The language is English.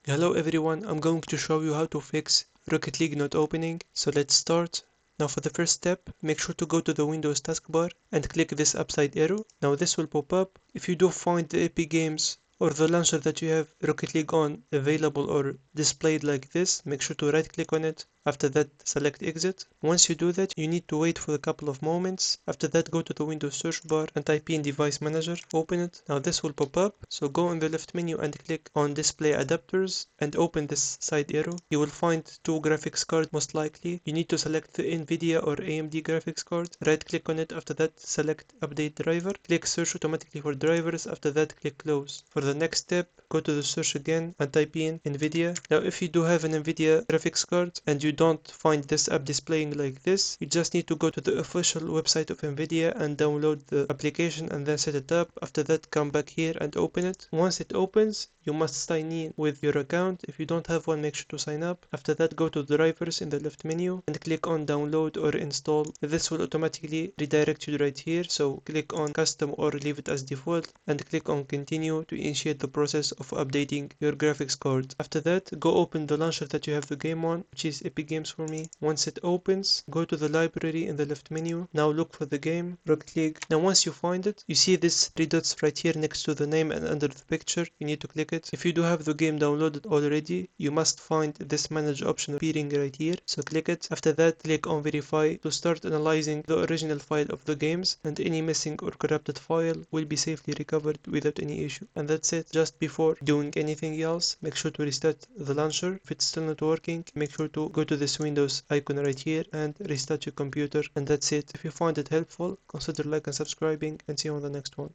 Hello everyone, I'm going to show you how to fix Rocket League not opening, so let's start. Now for the first step, make sure to go to the Windows taskbar and click this upside arrow. Now this will pop up. If you do find the Epic Games or the launcher that you have Rocket League on available or displayed like this, make sure to right click on it. After that, select exit. Once you do that, you need to wait for a couple of moments. After that, go to the Windows search bar and type in device manager, open it. Now this will pop up, so go in the left menu and click on display adapters and open this side arrow. You will find two graphics cards most likely. You need to select the NVIDIA or AMD graphics card. Right click on it. After that, select update driver. Click search automatically for drivers. After that, click close. For the next step, go to the search again and type in NVIDIA. Now if you do have an NVIDIA graphics card and you don't find this app displaying like this, you just need to go to the official website of NVIDIA and download the application and then set it up. After that, come back here and open it. Once it opens, you must sign in with your account. If you don't have one, make sure to sign up. After that, go to drivers in the left menu and click on download or install. This will automatically redirect you right here, so click on custom or leave it as default and click on continue to initiate the process of updating your graphics card. After that, go open the launcher that you have the game on, which is Epic Games for me. Once it opens, go to the library in the left menu. Now look for the game, Rocket League. Now once you find it, you see this three dots right here next to the name and under the picture. You need to click it. If you do have the game downloaded already, you must find this manage option appearing right here, so click it. After that, click on verify to start analyzing the original file of the games, and any missing or corrupted file will be safely recovered without any issue. And that's it. Just before doing anything else, make sure to restart the launcher. If it's still not working, make sure to go to this Windows icon right here and restart your computer, and that's it. If you find it helpful, consider like and subscribing, and see you on the next one.